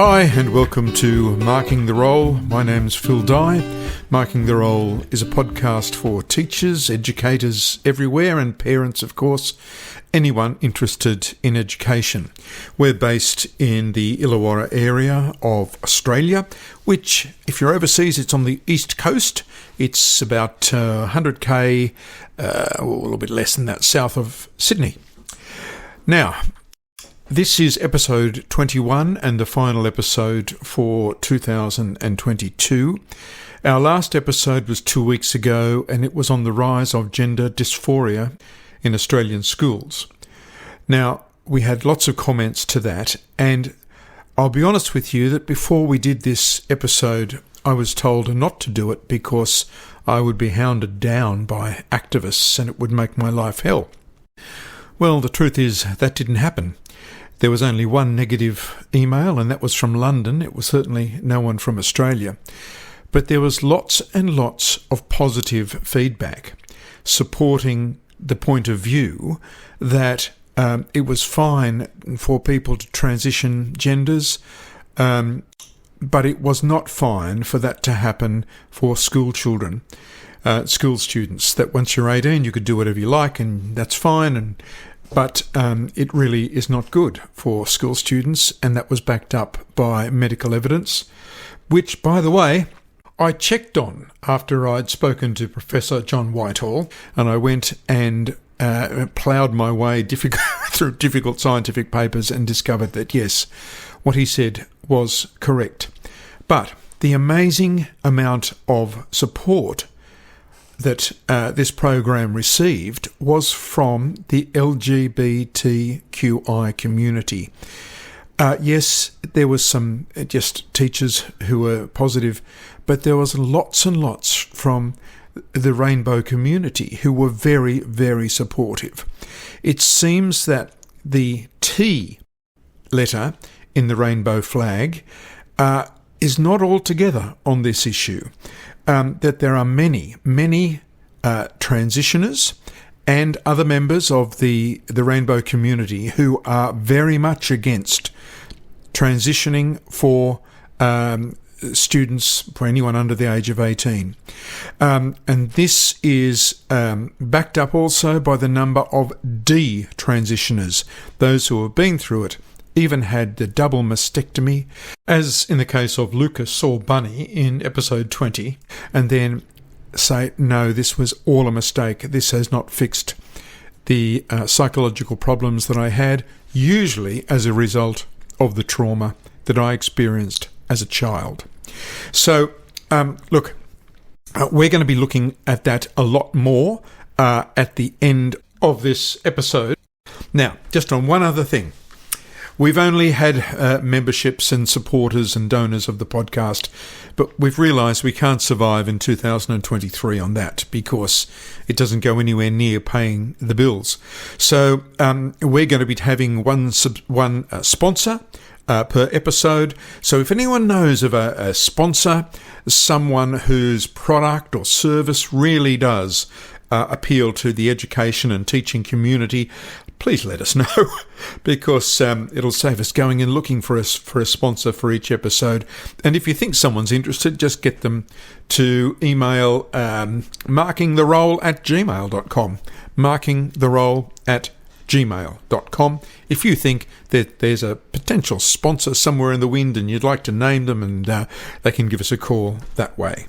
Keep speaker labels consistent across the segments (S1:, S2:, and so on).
S1: Hi and welcome to Marking the Role. My name's Phil Dye. Marking the Role is a podcast for teachers, educators everywhere and parents, of course, anyone interested in education. We're based in the Illawarra area of Australia, which, if you're overseas, it's on the east coast. It's about 100k, a little bit less than that, south of Sydney. Now, this is episode 21 and the final episode for 2022. Our last episode was 2 weeks ago and it was on the rise of gender dysphoria in Australian schools. Now, we had lots of comments to that, and I'll be honest with you that before we did this episode, I was told not to do it because I would be hounded down by activists and it would make my life hell. Well, the truth is that didn't happen. There was only one negative email, and that was from London. It was certainly no one from Australia. But there was lots and lots of positive feedback supporting the point of view that it was fine for people to transition genders, but it was not fine for that to happen for school children, school students, that once you're 18 you could do whatever you like and that's fine, but it really is not good for school students, and that was backed up by medical evidence, which, by the way, I checked on after I'd spoken to Professor John Whitehall, and I went and ploughed my way through difficult scientific papers and discovered that, yes, what he said was correct. But the amazing amount of support that this program received was from the LGBTQI community. Yes, there was some just teachers who were positive, but there was lots and lots from the rainbow community who were very, very supportive. It seems that the T letter in the rainbow flag is not altogether on this issue. That there are many transitioners and other members of the rainbow community who are very much against transitioning for students, for anyone under the age of 18. And this is backed up also by the number of D-transitioners, those who have been through it, even had the double mastectomy, as in the case of Lucas or Bunny in episode 20, and then say, no, this was all a mistake. This has not fixed the psychological problems that I had, usually as a result of the trauma that I experienced as a child. So, look, we're going to be looking at that a lot more at the end of this episode. Now, just on one other thing. We've only had memberships and supporters and donors of the podcast, but we've realised we can't survive in 2023 on that because it doesn't go anywhere near paying the bills. So we're going to be having one sponsor per episode. So if anyone knows of a sponsor, someone whose product or service really does appeal to the education and teaching community, please let us know, because it'll save us going and looking for a sponsor for each episode. And if you think someone's interested, just get them to email markingtherole@gmail.com. markingtherole@gmail.com. If you think that there's a potential sponsor somewhere in the wind and you'd like to name them, and they can give us a call that way.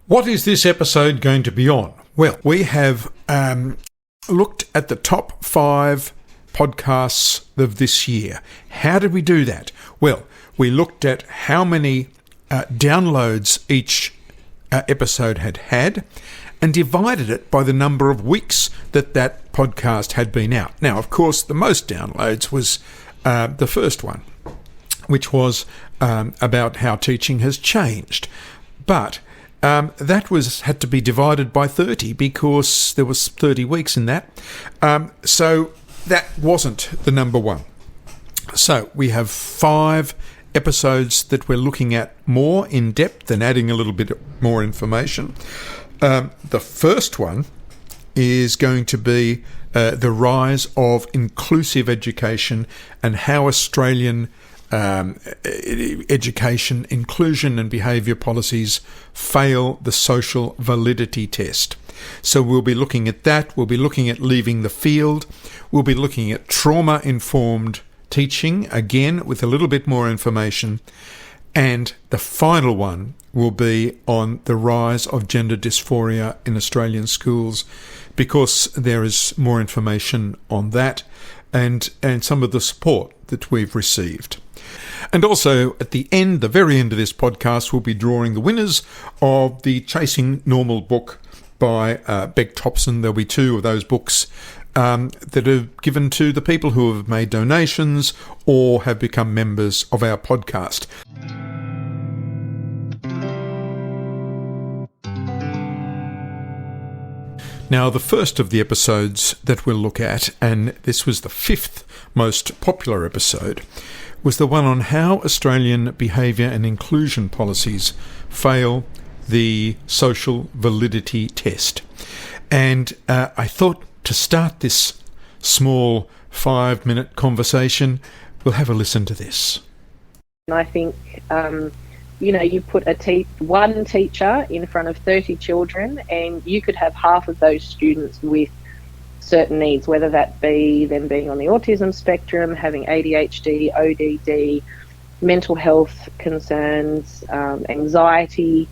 S1: What is this episode going to be on? Well, we have looked at the top 5 podcasts of this year. How did we do that? Well, we looked at how many downloads each episode had and divided it by the number of weeks that podcast had been out. Now, of course, the most downloads was the first one, which was about how teaching has changed. But that had to be divided by 30 because there was 30 weeks in that. So that wasn't the number one. So we have 5 episodes that we're looking at more in depth and adding a little bit more information. The first one is going to be the rise of inclusive education and how Australian education, inclusion and behaviour policies fail the social validity test. So we'll be looking at that. We'll be looking at leaving the field. We'll be looking at trauma-informed teaching, again, with a little bit more information. And the final one will be on the rise of gender dysphoria in Australian schools, because there is more information on that and some of the support that we've received. And also at the end, the very end of this podcast, we'll be drawing the winners of the Chasing Normal book by Beck Thompson. There'll be 2 of those books that are given to the people who have made donations or have become members of our podcast. Now, the first of the episodes that we'll look at, and this was the 5th most popular episode, was the one on how Australian behaviour and inclusion policies fail the social validity test. And I thought to start this small 5-minute conversation, we'll have a listen to this.
S2: I think, you put one teacher in front of 30 children and you could have half of those students with certain needs, whether that be them being on the autism spectrum, having ADHD, ODD, mental health concerns, anxiety.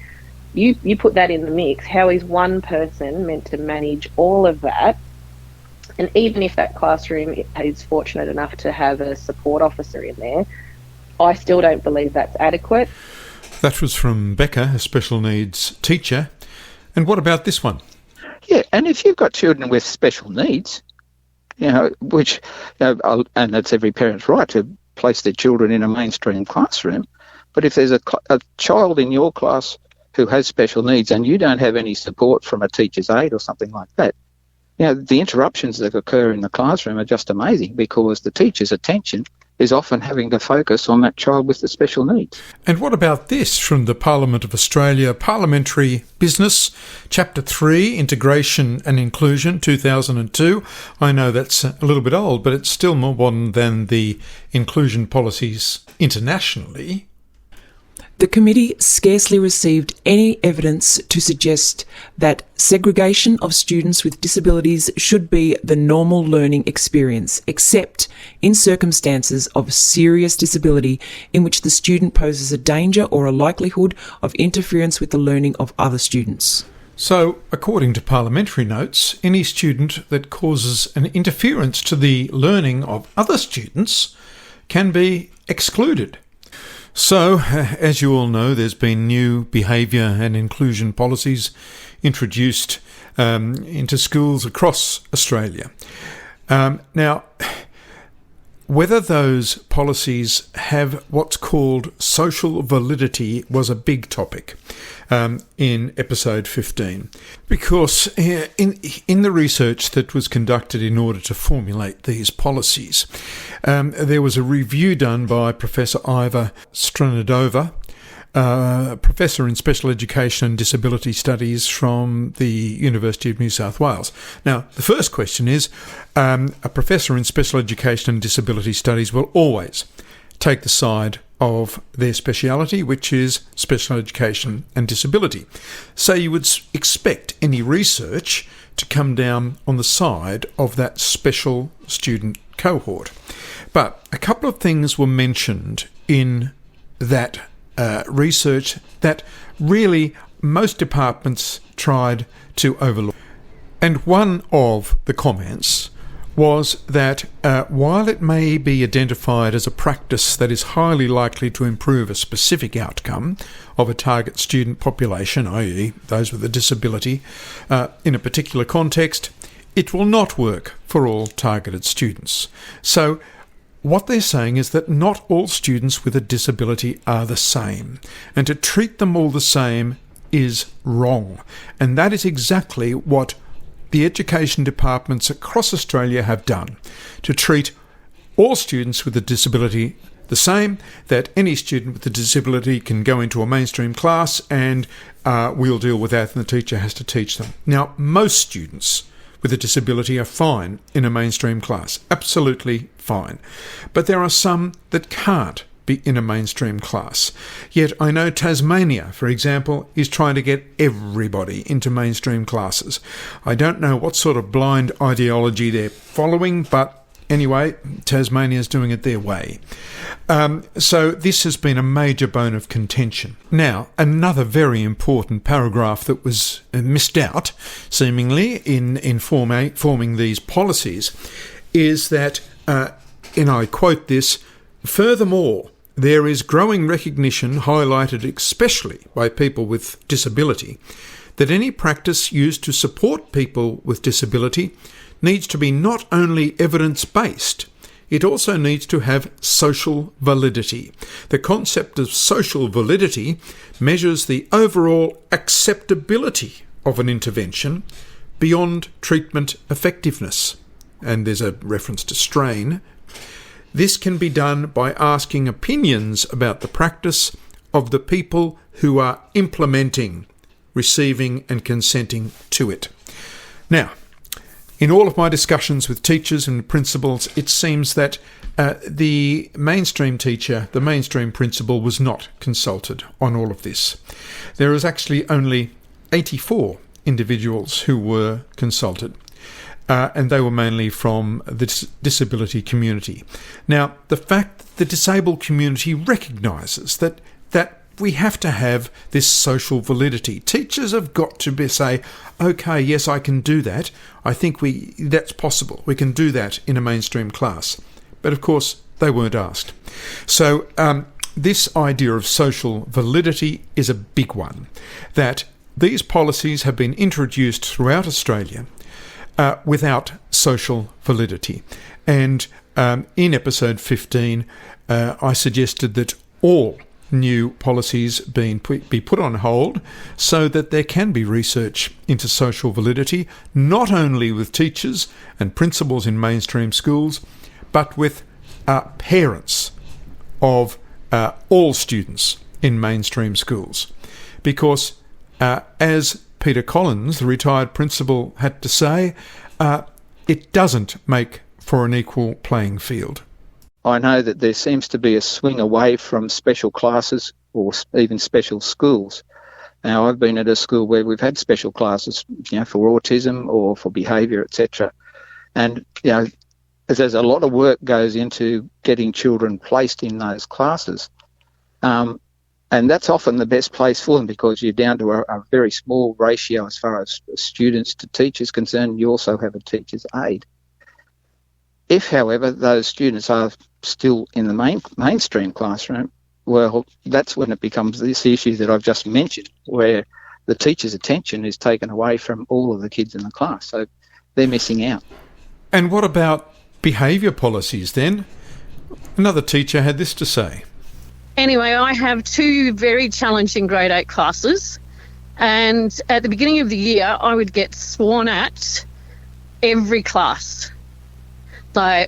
S2: You put that in the mix. How is one person meant to manage all of that? And even if that classroom is fortunate enough to have a support officer in there, I still don't believe that's adequate.
S1: That was from Becca, a special needs teacher. And what about this one?
S3: Yeah, and if you've got children with special needs, which, and that's every parent's right to place their children in a mainstream classroom, but if there's a child in your class who has special needs and you don't have any support from a teacher's aide or something like that, the interruptions that occur in the classroom are just amazing, because the teacher's attention is often having to focus on that child with the special needs.
S1: And what about this from the Parliament of Australia, Parliamentary Business, Chapter 3, Integration and Inclusion, 2002. I know that's a little bit old, but it's still more modern than the inclusion policies internationally.
S4: The committee scarcely received any evidence to suggest that segregation of students with disabilities should be the normal learning experience, except in circumstances of serious disability in which the student poses a danger or a likelihood of interference with the learning of other students.
S1: So, according to parliamentary notes, any student that causes an interference to the learning of other students can be excluded. So, as you all know, there's been new behaviour and inclusion policies introduced into schools across Australia. Now, whether those policies have what's called social validity was a big topic in episode 15, because in the research that was conducted in order to formulate these policies, there was a review done by Professor Iva Stranadova, Professor in Special Education and Disability Studies from the University of New South Wales. Now, the first question is, a Professor in Special Education and Disability Studies will always take the side of their speciality, which is special education and disability. So you would expect any research to come down on the side of that special student cohort. But a couple of things were mentioned in that research that really most departments tried to overlook. And one of the comments was that while it may be identified as a practice that is highly likely to improve a specific outcome of a target student population, i.e. those with a disability, in a particular context, it will not work for all targeted students. So what they're saying is that not all students with a disability are the same, and to treat them all the same is wrong. And that is exactly what the education departments across Australia have done, to treat all students with a disability the same, that any student with a disability can go into a mainstream class and we'll deal with that and the teacher has to teach them. Now, most students with a disability are fine in a mainstream class, absolutely fine. But there are some that can't be in a mainstream class. Yet I know Tasmania, for example, is trying to get everybody into mainstream classes. I don't know what sort of blind ideology they're following, but anyway, Tasmania's doing it their way. So this has been a major bone of contention. Now, another very important paragraph that was missed out, seemingly, in forming these policies is that, and I quote this, "Furthermore, there is growing recognition, highlighted especially by people with disability, that any practice used to support people with disability needs to be not only evidence-based, it also needs to have social validity. The concept of social validity measures the overall acceptability of an intervention beyond treatment effectiveness." And there's a reference to strain. "This can be done by asking opinions about the practice of the people who are implementing, receiving and consenting to it." Now, in all of my discussions with teachers and principals, it seems that the mainstream teacher, the mainstream principal, was not consulted on all of this. There is actually only 84 individuals who were consulted, and they were mainly from the disability community. Now, the fact that the disabled community recognises that we have to have this social validity. Teachers have got to say, okay, yes, I can do that. I think that's possible. We can do that in a mainstream class. But of course, they weren't asked. So this idea of social validity is a big one, that these policies have been introduced throughout Australia without social validity. And in episode 15, I suggested that all new policies be put on hold so that there can be research into social validity, not only with teachers and principals in mainstream schools, but with parents of all students in mainstream schools. Because as Peter Collins, the retired principal, had to say, it doesn't make for an equal playing field.
S3: I know that there seems to be a swing away from special classes or even special schools. Now, I've been at a school where we've had special classes, for autism or for behaviour, etc. And, there's a lot of work goes into getting children placed in those classes. And that's often the best place for them because you're down to a very small ratio as far as students to teachers concerned. You also have a teacher's aide. If, however, those students are still in the mainstream classroom, well, that's when it becomes this issue that I've just mentioned, where the teacher's attention is taken away from all of the kids in the class. So they're missing out.
S1: And what about behaviour policies then? Another teacher had this to say.
S5: Anyway, I have two very challenging grade 8 classes, and at the beginning of the year, I would get sworn at every class. So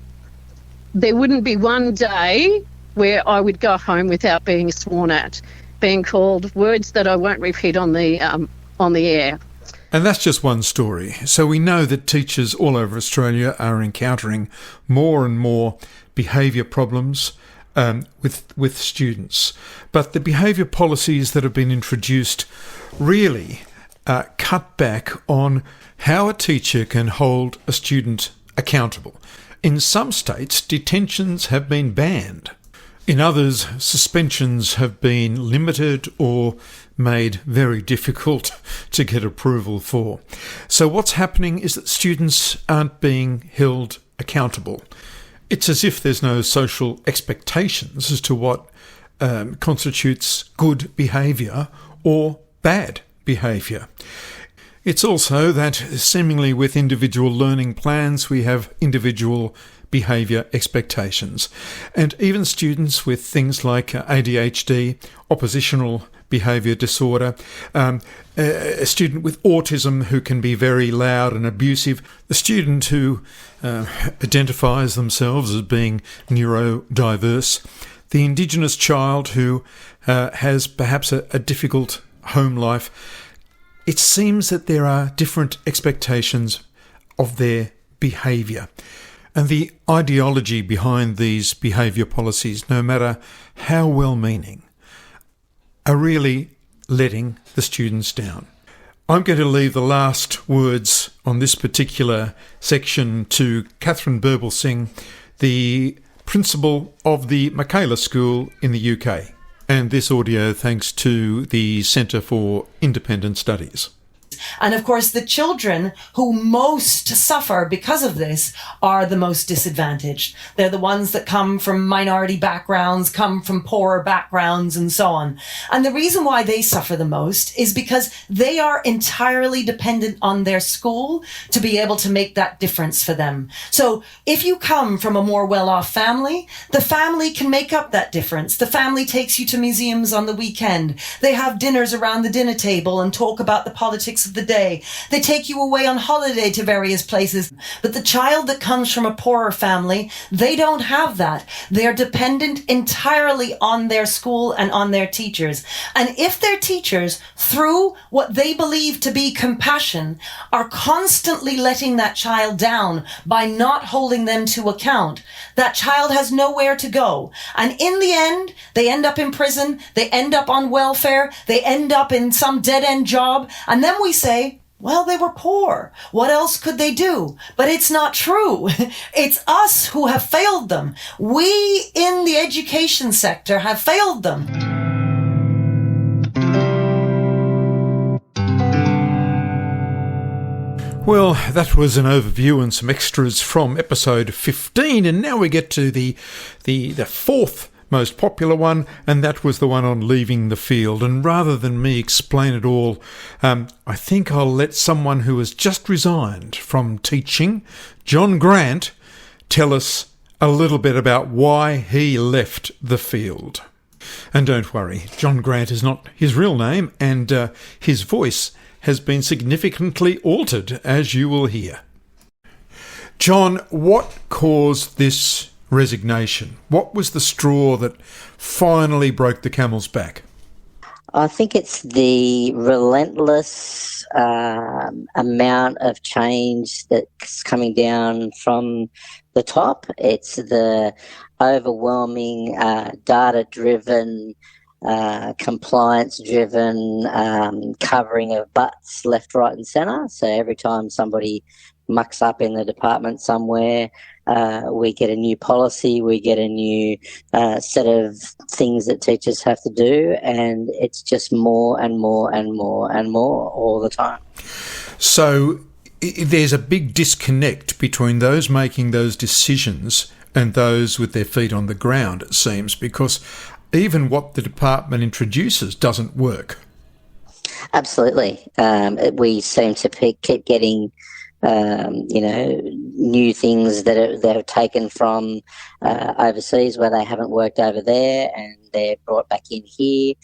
S5: there wouldn't be one day where I would go home without being sworn at, being called words that I won't repeat on the air.
S1: And that's just one story. So we know that teachers all over Australia are encountering more and more behaviour problems with students. But the behaviour policies that have been introduced really cut back on how a teacher can hold a student accountable. In some states, detentions have been banned. In others, suspensions have been limited or made very difficult to get approval for. So what's happening is that students aren't being held accountable. It's as if there's no social expectations as to what constitutes good behaviour or bad behaviour. It's also that seemingly with individual learning plans, we have individual behaviour expectations. And even students with things like ADHD, oppositional behaviour disorder, a student with autism who can be very loud and abusive, the student who identifies themselves as being neurodiverse, the Indigenous child who has perhaps a difficult home life. It seems that there are different expectations of their behaviour. And the ideology behind these behaviour policies, no matter how well-meaning, are really letting the students down. I'm going to leave the last words on this particular section to Catherine Burble-Singh, the principal of the Michaela School in the UK. And this audio thanks to the Centre for Independent Studies.
S6: And of course, the children who most suffer because of this are the most disadvantaged. They're the ones that come from minority backgrounds, come from poorer backgrounds, and so on. And the reason why they suffer the most is because they are entirely dependent on their school to be able to make that difference for them. So if you come from a more well-off family, the family can make up that difference. The family takes you to museums on the weekend. They have dinners around the dinner table and talk about the politics of the day. They take you away on holiday to various places. But the child that comes from a poorer family, they don't have that. They're dependent entirely on their school and on their teachers. And if their teachers, through what they believe to be compassion, are constantly letting that child down by not holding them to account, that child has nowhere to go. And in the end, they end up in prison, they end up on welfare, they end up in some dead-end job, and then we say, well, they were poor. What else could they do? But it's not true. It's us who have failed them. We in the education sector have failed them.
S1: Well, that was an overview and some extras from episode 15, and now we get to the fourth most popular one, and that was the one on leaving the field. And rather than me explain it all, I think I'll let someone who has just resigned from teaching, John Grant, tell us a little bit about why he left the field. And don't worry, John Grant is not his real name, and his voice has been significantly altered, as you will hear. John, what caused this resignation? What was the straw that finally broke the camel's back?
S7: I think it's the relentless amount of change that's coming down from the top. It's the overwhelming data-driven, compliance-driven covering of butts left, right and centre. So every time somebody mucks up in the department somewhere, we get a new policy, we get a new set of things that teachers have to do, and it's just more and more and more and more all the time.
S1: So there's a big disconnect between those making those decisions and those with their feet on the ground, it seems, because even what the department introduces doesn't work.
S7: Absolutely. We seem to keep getting new things that they've taken from overseas where they haven't worked over there, and they're brought back in here.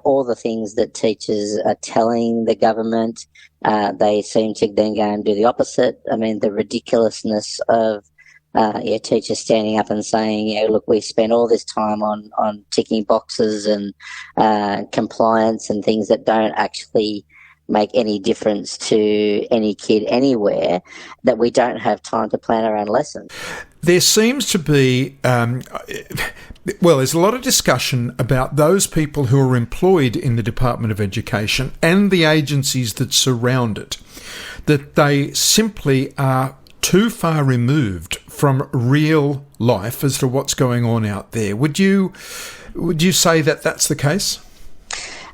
S7: All the things that teachers are telling the government, they seem to then go and do the opposite. I mean, the ridiculousness of teachers standing up and saying, look, we spent all this time on ticking boxes and compliance and things that don't actually make any difference to any kid anywhere, that we don't have time to plan our own lessons.
S1: There seems to be, there's a lot of discussion about those people who are employed in the Department of Education and the agencies that surround it, that they simply are too far removed from real life as to what's going on out there. Would you say that that's the case?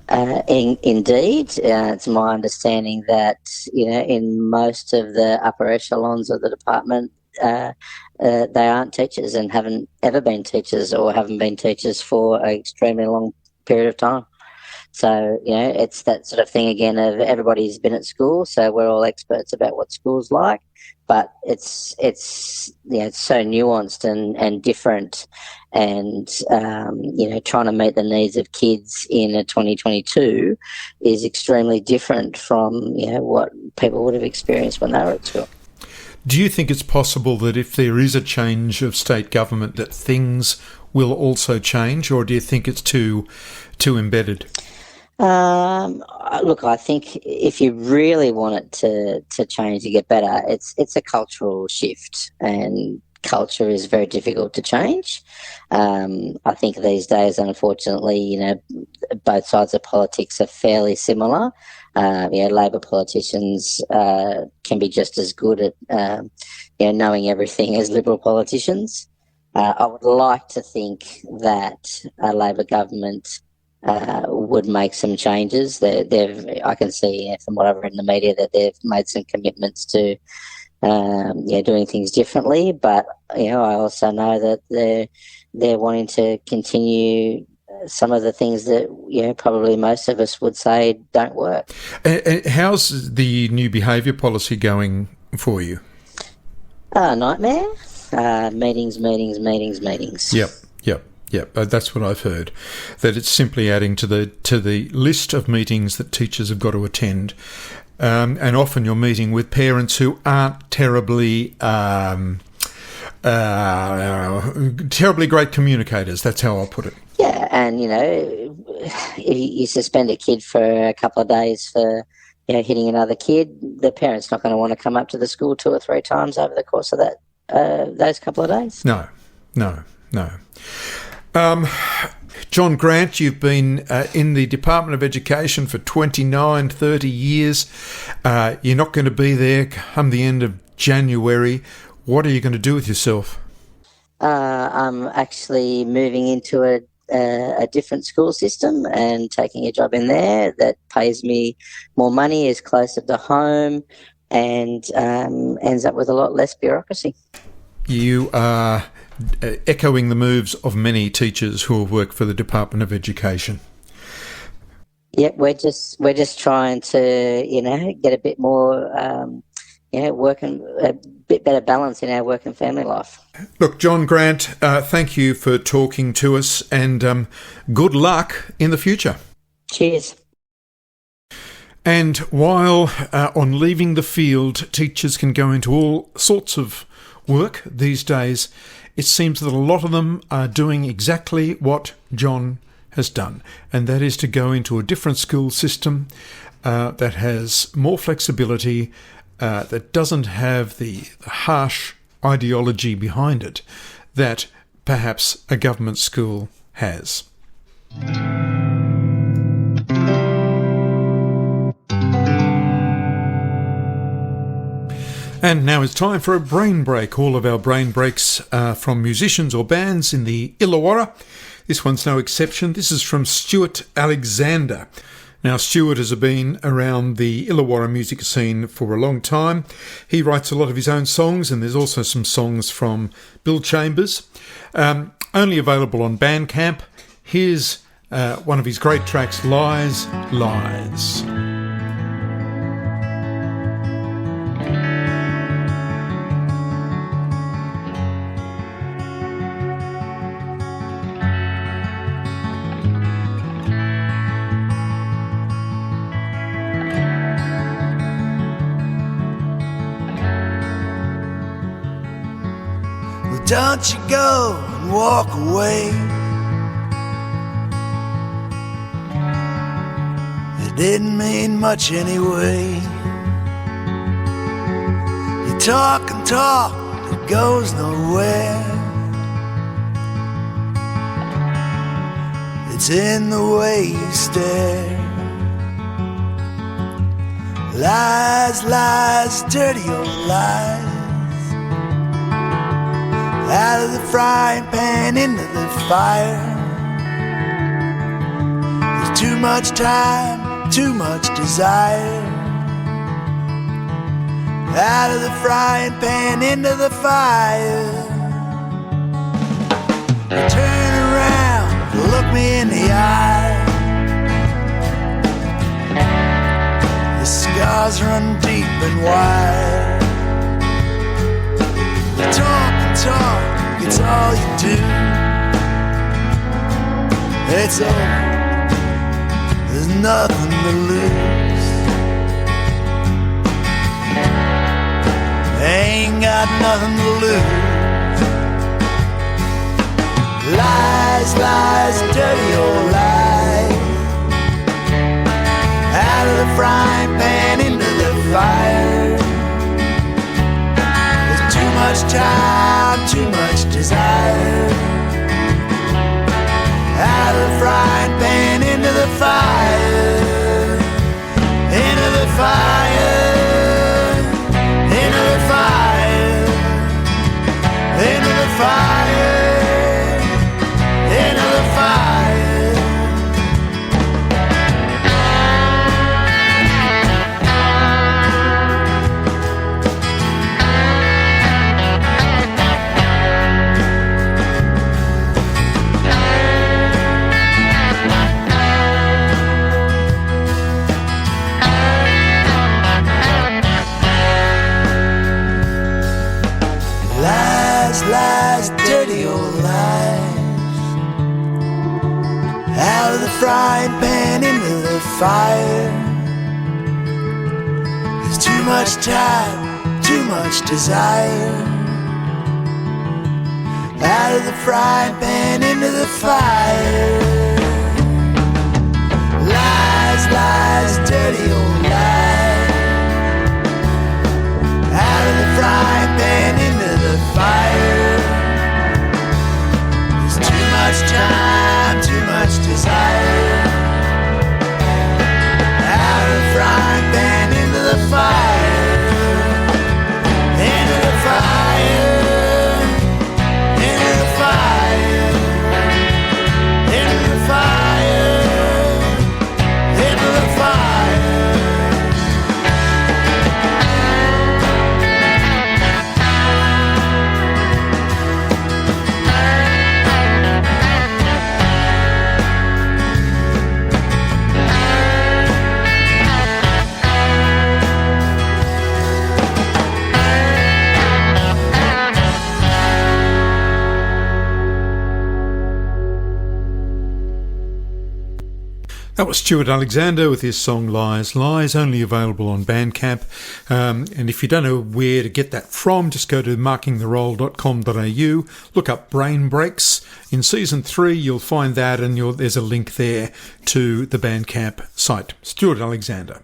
S7: Indeed, it's my understanding that in most of the upper echelons of the department, they aren't teachers and haven't ever been teachers, or haven't been teachers for an extremely long period of time. So it's that sort of thing again of everybody's been at school, so we're all experts about what school's like. But it's so nuanced and different, and trying to meet the needs of kids in a 2022 is extremely different from what people would have experienced when they were at school.
S1: Do you think it's possible that if there is a change of state government that things will also change, or do you think it's too embedded?
S7: Look, I think if you really want it to change to get better, it's a cultural shift, and culture is very difficult to change. I think these days, unfortunately, both sides of politics are fairly similar. Labor politicians can be just as good at knowing everything as Liberal politicians. I would like to think that a Labor government would make some changes. I can see from what I've read in the media that they've made some commitments to doing things differently. But I also know that they're wanting to continue some of the things that probably most of us would say don't work.
S1: How's the new behaviour policy going for you?
S7: Nightmare. Meetings.
S1: Yep. That's what I've heard. That it's simply adding to the list of meetings that teachers have got to attend, and often you're meeting with parents who aren't terribly great communicators. That's how I'll put it.
S7: Yeah, and if you suspend a kid for a couple of days for hitting another kid, the parent's not going to want to come up to the school 2 or 3 times over the course of those couple of days.
S1: No. John Grant, you've been in the Department of Education for 29, 30 years. You're not going to be there come the end of January. What are you going to do with yourself?
S7: I'm actually moving into a different school system and taking a job in there that pays me more money, is closer to home, and ends up with a lot less bureaucracy. You
S1: are echoing the moves of many teachers who have worked for the Department of Education.
S7: Yep, we're just trying to get a bit more working a bit better balance in our work and family life.
S1: Look, John Grant, thank you for talking to us, and good luck in the future.
S7: Cheers.
S1: And while on leaving the field, teachers can go into all sorts of work these days, it seems that a lot of them are doing exactly what John has done, and that is to go into a different school system that has more flexibility, that doesn't have the harsh ideology behind it that perhaps a government school has. And now it's time for a brain break. All of our brain breaks are from musicians or bands in the Illawarra. This one's no exception. This is from Stuart Alexander. Now, Stuart has been around the Illawarra music scene for a long time. He writes a lot of his own songs, and there's also some songs from Bill Chambers. Only available on Bandcamp. Here's one of his great tracks, Lies, Lies.
S8: Don't you go and walk away. It didn't mean much anyway. You talk and talk, it goes nowhere. It's in the way you stare. Lies, lies, dirty old lies. Out of the frying pan into the fire. There's too much time, too much desire. Out of the frying pan into the fire. You turn around, look me in the eye. The scars run deep and wide. You talk and talk, it's all you do. It's over, there's nothing to lose. Ain't got nothing to lose. Lies, lies, dirty old lies. Out of the frying pan into the fire. Too much time, too desire. Out of the frying pan into the fire, into the fire, into the fire, into the fire, into the fire. Lies, dirty old lies. Out of the frying pan into the fire. There's too much time, too much desire. Out of the frying pan into the fire. Lies, dirty old lies. Out of the frying pan into the fire. There's too much time, too much desire. Out of the frying pan into the fire. Into the fire. Into the fire. Into the fire. Into the fire.
S1: That was Stuart Alexander with his song Lies, Lies, only available on Bandcamp. And if you don't know where to get that from, just go to markingtherole.com.au, look up Brain Breaks. In Season 3, you'll find that, and there's a link there to the Bandcamp site. Stuart Alexander.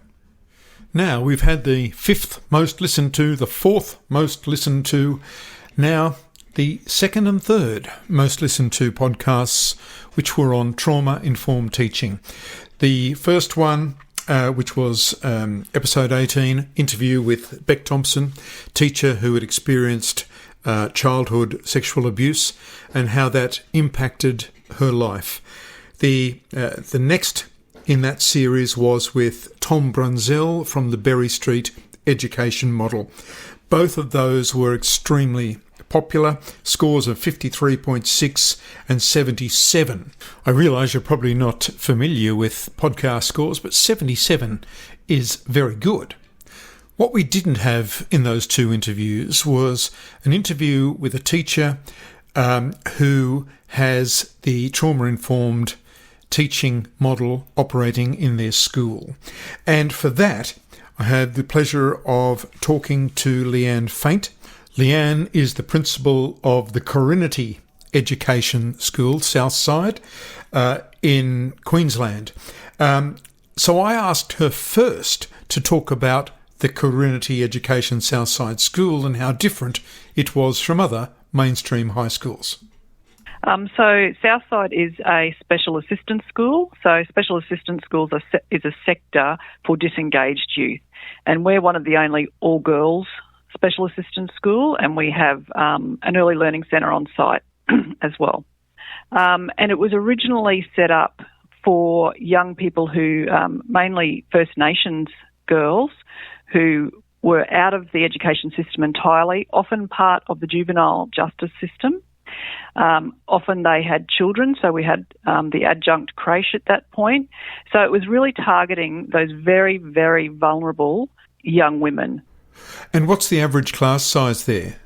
S1: Now, we've had the 5th most listened to, the 4th most listened to, now the 2nd and 3rd most listened to podcasts, which were on trauma-informed teaching. The first one, which was episode 18, interview with Beck Thompson, teacher who had experienced childhood sexual abuse and how that impacted her life. The next in that series was with Tom Brunzell from the Berry Street Education Model. Both of those were extremely popular, scores of 53.6 and 77. I realise you're probably not familiar with podcast scores, but 77 is very good. What we didn't have in those two interviews was an interview with a teacher who has the trauma-informed teaching model operating in their school. And for that, I had the pleasure of talking to Leann Faint. Leann is the principal of the Carinity Education School Southside in Queensland. So I asked her first to talk about the Carinity Education Southside School and how different it was from other mainstream high schools.
S9: So Southside is a special assistance school. So special assistance schools is a sector for disengaged youth. And we're one of the only all-girls special assistance school, and we have an early learning centre on site as well. And it was originally set up for young people who, mainly First Nations girls, who were out of the education system entirely, often part of the juvenile justice system. Often they had children, so we had the adjunct creche at that point. So it was really targeting those very, very vulnerable young women.
S1: And what's the average class size there?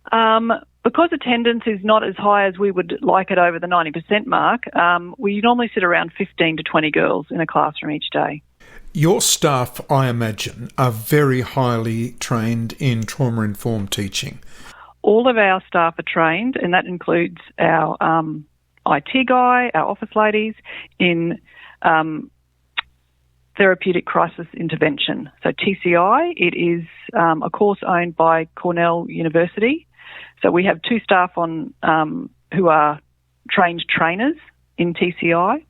S9: Because attendance is not as high as we would like it over the 90% mark, we normally sit around 15 to 20 girls in a classroom each day.
S1: Your staff, I imagine, are very highly trained in trauma-informed teaching.
S9: All of our staff are trained, and that includes our IT guy, our office ladies, in therapeutic crisis intervention. So TCI, it is a course owned by Cornell University, So we have 2 staff on who are trained trainers in TCI,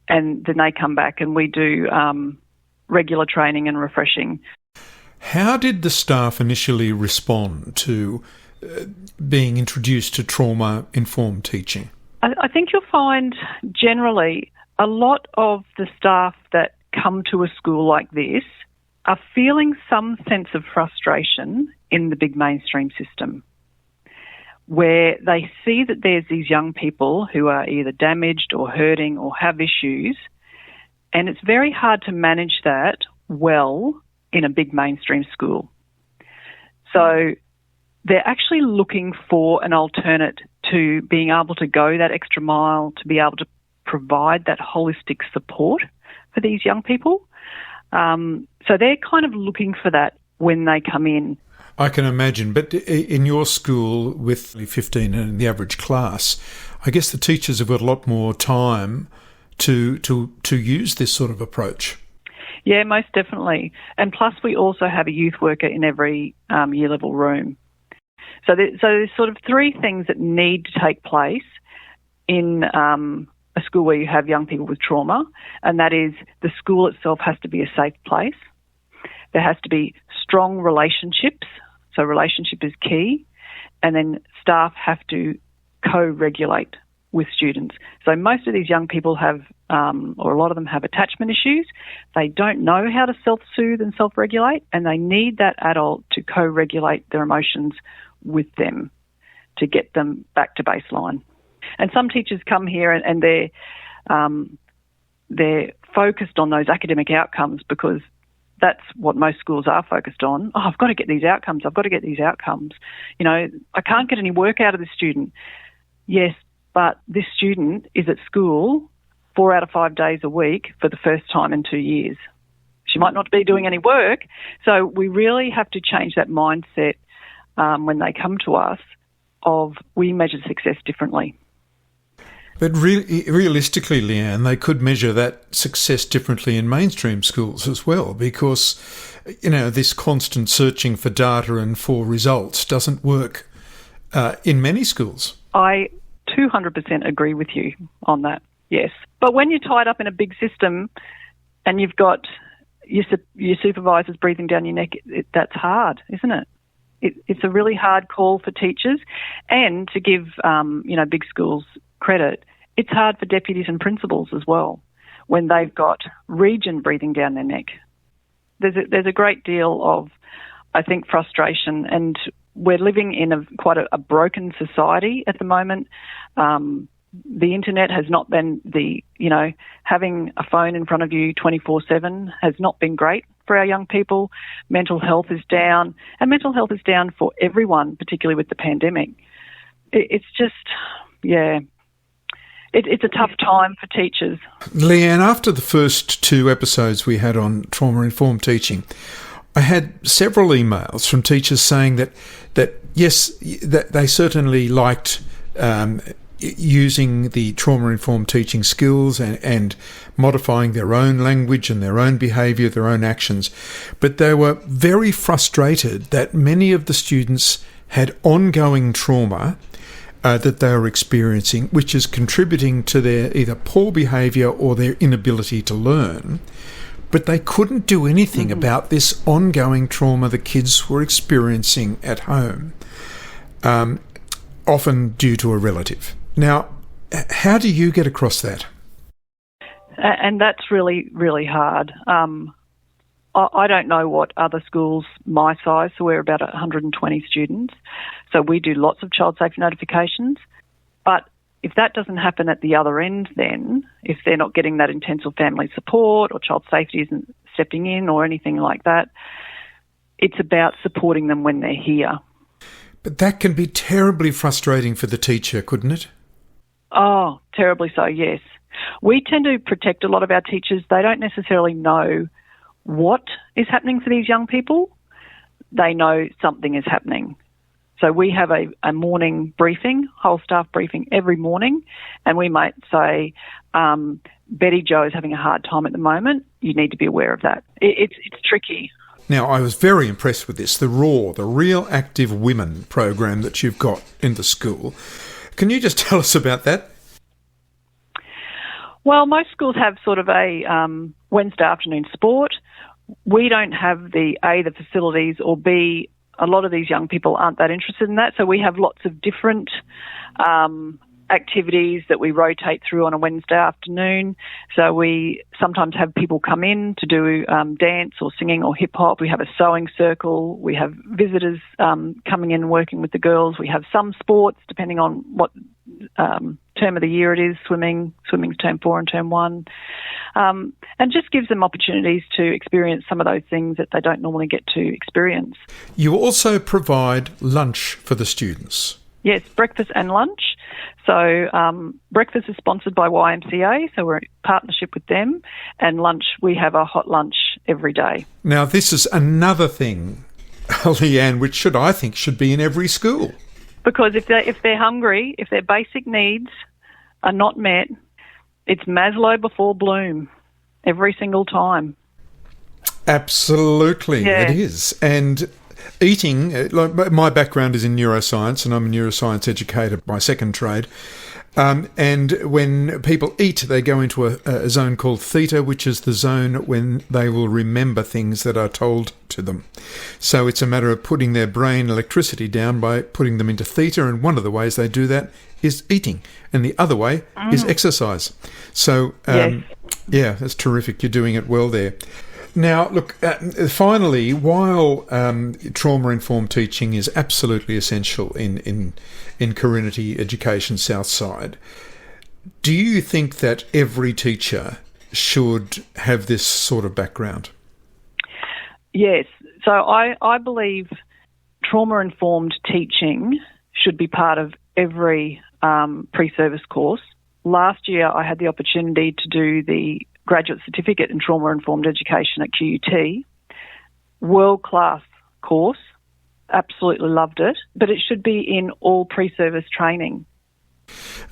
S9: and then they come back and we do regular training and refreshing.
S1: How did the staff initially respond to being introduced to trauma-informed teaching?
S9: I think you'll find generally a lot of the staff that come to a school like this are feeling some sense of frustration in the big mainstream system, where they see that there's these young people who are either damaged or hurting or have issues, and it's very hard to manage that well in a big mainstream school. So they're actually looking for an alternate to being able to go that extra mile, to be able to provide that holistic support for these young people. So they're kind of looking for that when they come in.
S1: I can imagine, but in your school with 15 in the average class, I guess the teachers have got a lot more time to use this sort of approach.
S9: Yeah, most definitely. And plus we also have a youth worker in every year level room. So there's sort of 3 things that need to take place in a school where you have young people with trauma, and that is the school itself has to be a safe place. There has to be strong relationships, so relationship is key, and then staff have to co-regulate with students. So most of these young people have, or a lot of them have attachment issues. They don't know how to self-soothe and self-regulate, and they need that adult to co-regulate their emotions with them to get them back to baseline. And some teachers come here and they're focused on those academic outcomes because that's what most schools are focused on. Oh, I've got to get these outcomes. I've got to get these outcomes. You know, I can't get any work out of this student. Yes, but this student is at school 4 out of 5 days a week for the first time in 2 years. She might not be doing any work. So we really have to change that mindset when they come to us of we measure success differently.
S1: But realistically, Leann, they could measure that success differently in mainstream schools as well, because, you know, this constant searching for data and for results doesn't work in many schools.
S9: I 200% agree with you on that, yes. But when you're tied up in a big system and you've got your supervisors breathing down your neck, that's hard, isn't it? It's a really hard call for teachers, and to give big schools credit, it's hard for deputies and principals as well when they've got region breathing down their neck. There's a great deal of, I think, frustration, and we're living in quite a broken society at the moment. The internet has not been having a phone in front of you 24/7 has not been great for our young people. Mental health is down, and mental health is down for everyone, particularly with the pandemic. It's just, yeah, it's a tough time for teachers.
S1: Leann, after the first 2 episodes we had on trauma-informed teaching, I had several emails from teachers saying that yes, that they certainly liked using the trauma-informed teaching skills and modifying their own language and their own behaviour, their own actions. But they were very frustrated that many of the students had ongoing trauma that they were experiencing, which is contributing to their either poor behaviour or their inability to learn. But they couldn't do anything about this ongoing trauma the kids were experiencing at home, often due to a relative. Now, how do you get across that?
S9: And that's really, really hard. I don't know what other schools my size, so we're about 120 students, so we do lots of child safety notifications. But if that doesn't happen at the other end, then if they're not getting that intensive family support or child safety isn't stepping in or anything like that, it's about supporting them when they're here.
S1: But that can be terribly frustrating for the teacher, couldn't it?
S9: Oh, terribly so, yes. We tend to protect a lot of our teachers. They don't necessarily know what is happening for these young people. They know something is happening. So we have a morning briefing, whole staff briefing every morning, and we might say, Betty Jo is having a hard time at the moment. You need to be aware of that. It's tricky.
S1: Now, I was very impressed with this, the Real Active Women program that you've got in the school. Can you just tell us about that?
S9: Well, most schools have sort of a Wednesday afternoon sport. We don't have the facilities, or B, a lot of these young people aren't that interested in that. So we have lots of different activities that we rotate through on a Wednesday afternoon. So we sometimes have people come in to do dance or singing or hip-hop. We have a sewing circle. We have visitors coming in and working with the girls. We have some sports, depending on what term of the year it is, swimming's term 4 and term 1, and just gives them opportunities to experience some of those things that they don't normally get to experience.
S1: You also provide lunch for the students.
S9: Yes, breakfast and lunch. So breakfast is sponsored by YMCA, so we're in partnership with them, and lunch, we have a hot lunch every day.
S1: Now, this is another thing, Leann, which I think should be in every school.
S9: Because if they're hungry, if their basic needs are not met, it's Maslow before Bloom every single time.
S1: Absolutely,
S9: yeah.
S1: It is. And eating, like my background is in neuroscience, and I'm a neuroscience educator by second trade. And when people eat, they go into a zone called theta, which is the zone when they will remember things that are told to them. So it's a matter of putting their brain electricity down by putting them into theta, and one of the ways they do that is eating, and the other way is exercise. So,
S9: yes.
S1: Yeah, that's terrific. You're doing it well there. Now, look, finally, while trauma-informed teaching is absolutely essential in Carinity Education Southside, do you think that every teacher should have this sort of background?
S9: Yes. So I believe trauma-informed teaching should be part of every pre-service course. Last year, I had the opportunity to do the graduate certificate in trauma-informed education at QUT. World-class course. Absolutely loved it. But it should be in all pre-service training.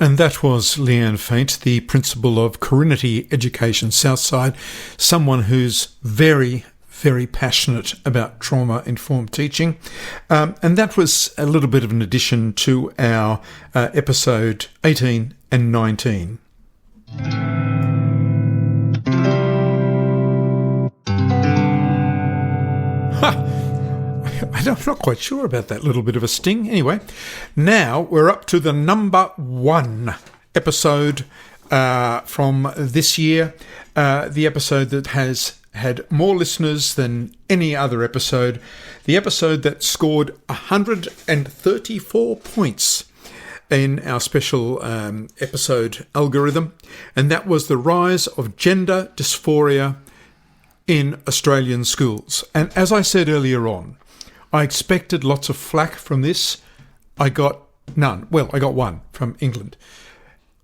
S1: And that was Leann Faint, the principal of Carinity Education Southside, someone who's very, very passionate about trauma-informed teaching. And that was a little bit of an addition to our episode 18 and 19. I'm not quite sure about that little bit of a sting. Anyway, now we're up to the number 1 episode from this year, the episode that has had more listeners than any other episode, the episode that scored 134 points in our special episode algorithm, and that was the rise of gender dysphoria in Australian schools. And as I said earlier on, I expected lots of flack from this. I got none. Well, I got one from England.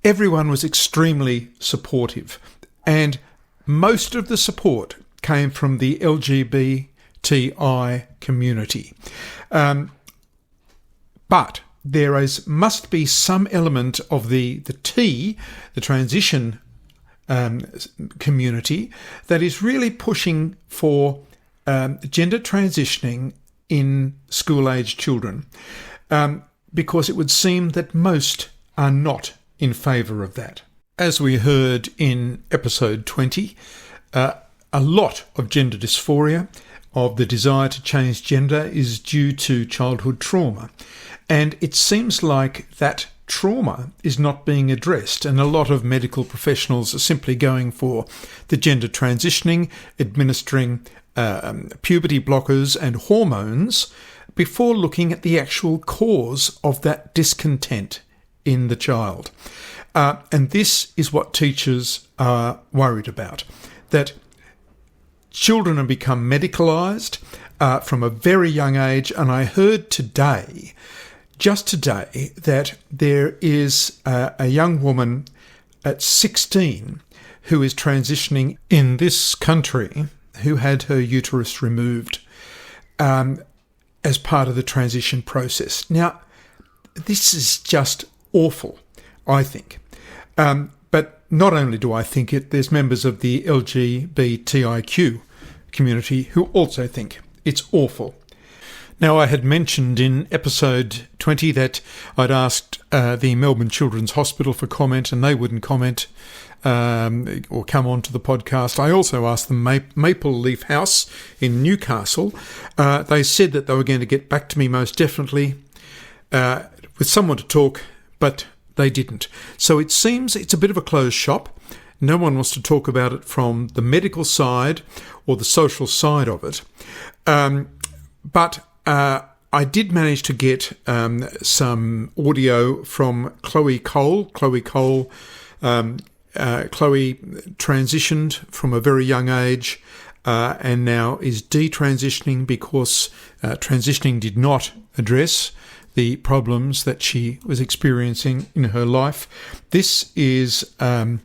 S1: Everyone was extremely supportive, and most of the support came from the LGBTI community. But there must be some element of the transition community that is really pushing for gender transitioning in school-age children, because it would seem that most are not in favour of that. As we heard in episode 20, a lot of gender dysphoria, of the desire to change gender, is due to childhood trauma. And it seems like that trauma is not being addressed, and a lot of medical professionals are simply going for the gender transitioning, administering puberty blockers and hormones before looking at the actual cause of that discontent in the child. And this is what teachers are worried about, that children have become medicalised from a very young age. And I heard just today, that there is a young woman at 16 who is transitioning in this country, who had her uterus removed as part of the transition process. Now, this is just awful, I think. But not only do I think it, there's members of the LGBTIQ community who also think it's awful. Now, I had mentioned in episode 20 that I'd asked the Melbourne Children's Hospital for comment, and they wouldn't comment or come on to the podcast. I also asked the Maple Leaf House in Newcastle. They said that they were going to get back to me most definitely with someone to talk, but they didn't. So it seems it's a bit of a closed shop. No one wants to talk about it from the medical side or the social side of it. But I did manage to get some audio from Chloe Cole. Chloe transitioned from a very young age and now is detransitioning because transitioning did not address the problems that she was experiencing in her life. This is a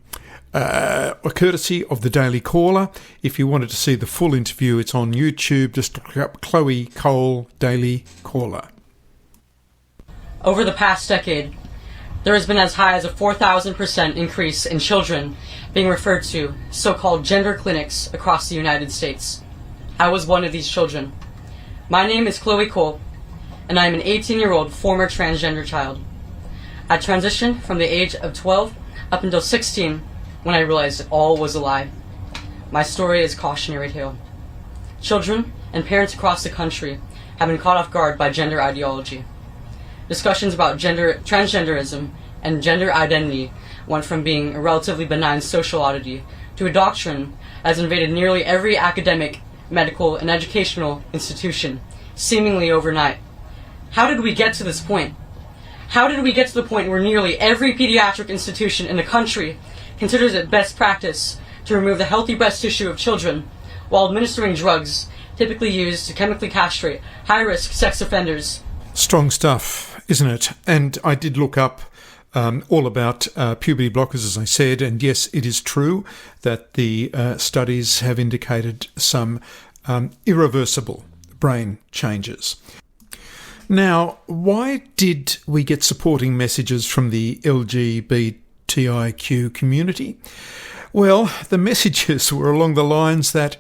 S1: courtesy of the Daily Caller. If you wanted to see the full interview, it's on YouTube. Just look up Chloe Cole Daily Caller.
S10: Over the past decade, there has been as high as a 4,000% increase in children being referred to so-called gender clinics across the United States. I was one of these children. My name is Chloe Cole, and I am an 18-year-old former transgender child. I transitioned from the age of 12 up until 16 when I realized it all was a lie. My story is a cautionary tale. Children and parents across the country have been caught off guard by gender ideology. Discussions about transgenderism and gender identity went from being a relatively benign social oddity to a doctrine that has invaded nearly every academic, medical, and educational institution, seemingly overnight. How did we get to this point? How did we get to the point where nearly every pediatric institution in the country considers it best practice to remove the healthy breast tissue of children while administering drugs typically used to chemically castrate high-risk sex offenders?
S1: Strong stuff, isn't it? And I did look up all about puberty blockers, as I said, and yes, it is true that the studies have indicated some irreversible brain changes. Now, why did we get supporting messages from the LGBTIQ community? Well, the messages were along the lines that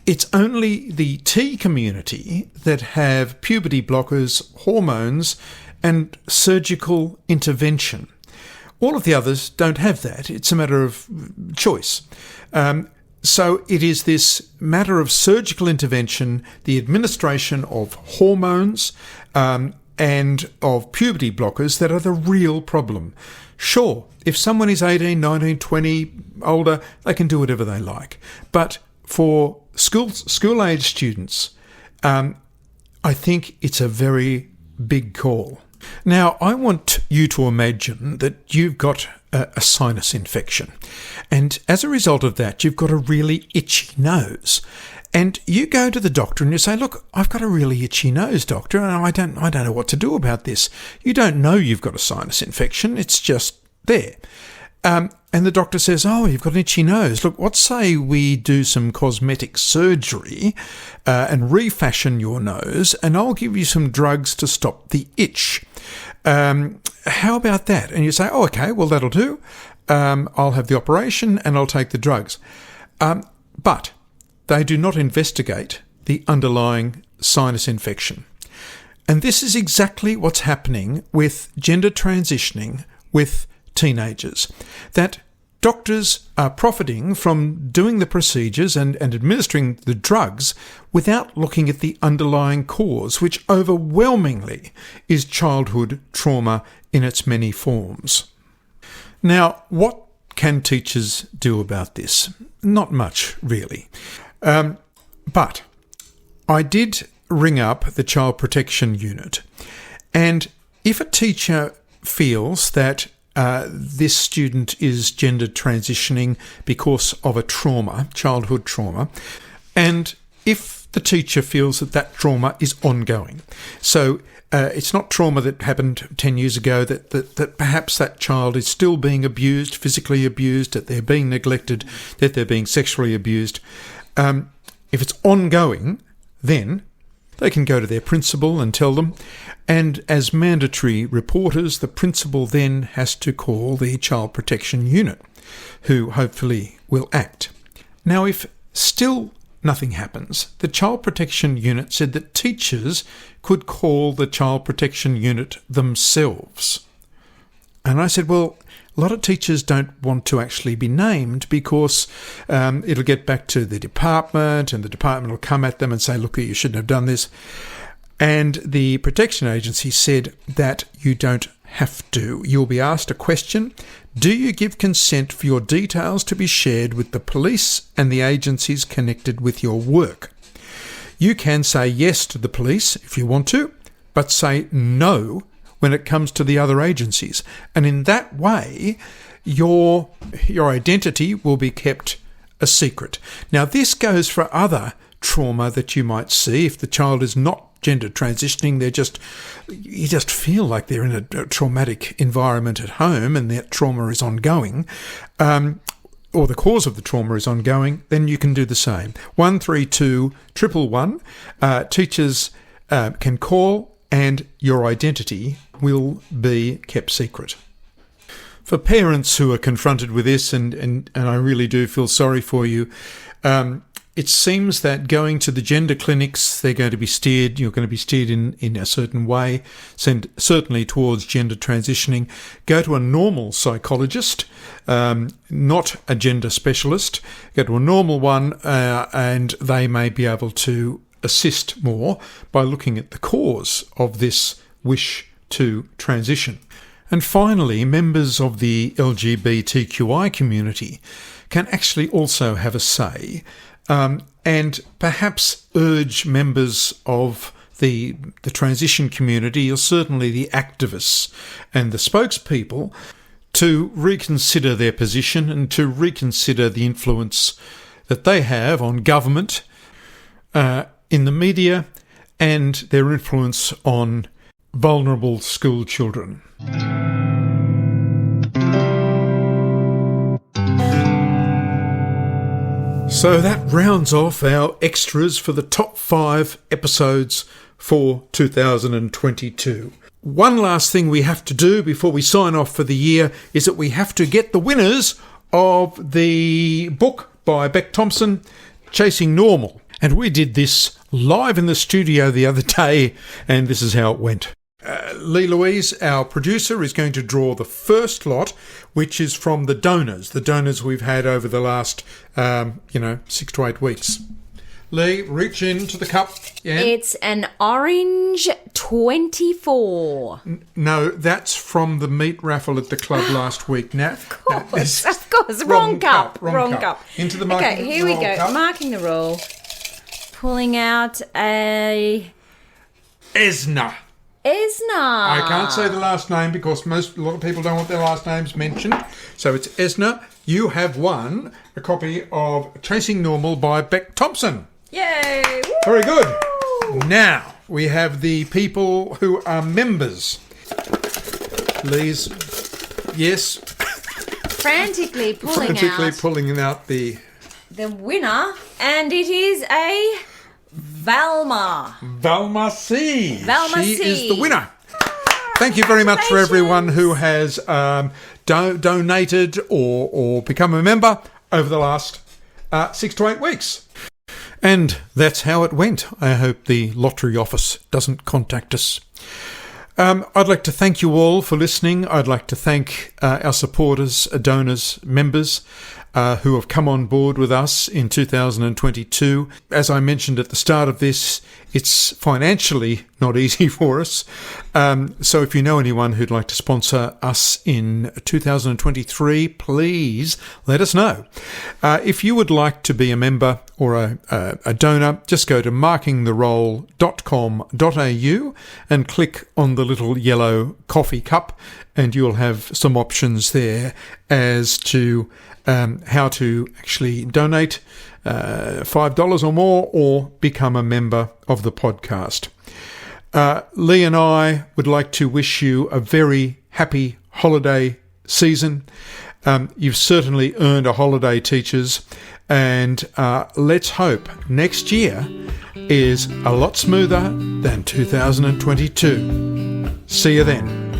S1: it's only the T community that have puberty blockers, hormones, and surgical intervention. All of the others don't have that. It's a matter of choice. So it is this matter of surgical intervention, the administration of hormones and of puberty blockers that are the real problem. Sure, if someone is 18, 19, 20, older, they can do whatever they like. But for school-age students, I think it's a very big call. Now, I want you to imagine that you've got a sinus infection, and as a result of that, you've got a really itchy nose. And you go to the doctor and you say, look, I've got a really itchy nose, doctor, and I don't know what to do about this. You don't know you've got a sinus infection. It's just there. And the doctor says, oh, you've got an itchy nose. Look, what say we do some cosmetic surgery and refashion your nose, and I'll give you some drugs to stop the itch. How about that? And you say, oh, okay, well, that'll do. I'll have the operation and I'll take the drugs. But they do not investigate the underlying sinus infection. And this is exactly what's happening with gender transitioning with teenagers, that doctors are profiting from doing the procedures and administering the drugs without looking at the underlying cause, which overwhelmingly is childhood trauma in its many forms. Now, what can teachers do about this? Not much, really. But I did ring up the Child Protection Unit, and if a teacher feels that this student is gender transitioning because of a trauma, childhood trauma, and if the teacher feels that that trauma is ongoing. So it's not trauma that happened 10 years ago, that perhaps that child is still being abused, physically abused, that they're being neglected, that they're being sexually abused. If it's ongoing, then they can go to their principal and tell them, and as mandatory reporters, the principal then has to call the Child Protection Unit, who hopefully will act. Now, if still nothing happens. The Child Protection Unit said that teachers could call the Child Protection Unit themselves. And I said, well, a lot of teachers don't want to actually be named because it'll get back to the department and the department will come at them and say, look, you shouldn't have done this. And the Protection Agency said that you don't have to. You'll be asked a question. Do you give consent for your details to be shared with the police and the agencies connected with your work? You can say yes to the police if you want to, but say no when it comes to the other agencies. And in that way, your identity will be kept a secret. Now, this goes for other trauma that you might see. If the child is not gender transitioning, you just feel like they're in a traumatic environment at home and that trauma is ongoing, or the cause of the trauma is ongoing, then you can do the same. 132 111. Teachers can call and your identity will be kept secret. For parents who are confronted with this, and I really do feel sorry for you, it seems that going to the gender clinics, you're going to be steered in a certain way, certainly towards gender transitioning. Go to a normal psychologist, not a gender specialist. Go to a normal one, and they may be able to assist more by looking at the cause of this wish to transition. And finally, members of the LGBTQI community can actually also have a say, and perhaps urge members of the transition community, or certainly the activists and the spokespeople, to reconsider their position and to reconsider the influence that they have on government, in the media, and their influence on vulnerable school children. So that rounds off our extras for the top 5 episodes for 2022. One last thing we have to do before we sign off for the year is that we have to get the winners of the book by Beck Thompson, Chasing Normal. And we did this live in the studio the other day, and this is how it went. Lee Louise, our producer, is going to draw the first lot, which is from the donors we've had over the last, 6 to 8 weeks. Lee, reach into the cup. Yeah.
S11: It's an orange 24.
S1: No, that's from the meat raffle at the club last week. Now,
S11: of course. Wrong cup.
S1: Into the marking
S11: Okay, here we go.
S1: Cup.
S11: Marking the roll. Pulling out a...
S1: Esna. I can't say the last name because a lot of people don't want their last names mentioned. So it's Esna. You have won a copy of Chasing Normal by Beck Thompson.
S11: Yay! Woo!
S1: Very good. Now we have the people who are members. Lee's, yes.
S11: Frantically pulling
S1: out the
S11: winner, and it is a Valma C.
S1: She is the winner. Thank you very much for everyone who has donated or become a member over the last 6 to 8 weeks. And that's how it went. I hope the lottery office doesn't contact us. I'd like to thank you all for listening. I'd like to thank our supporters, donors, members who have come on board with us in 2022. As I mentioned at the start of this, it's financially not easy for us. So if you know anyone who'd like to sponsor us in 2023, please let us know. If you would like to be a member or a donor, just go to markingtheroll.com.au and click on the little yellow coffee cup, and you'll have some options there as to how to actually donate $5 or more or become a member of the podcast. Lee and I would like to wish you a very happy holiday season. You've certainly earned a holiday, teachers, and let's hope next year is a lot smoother than 2022. See you then.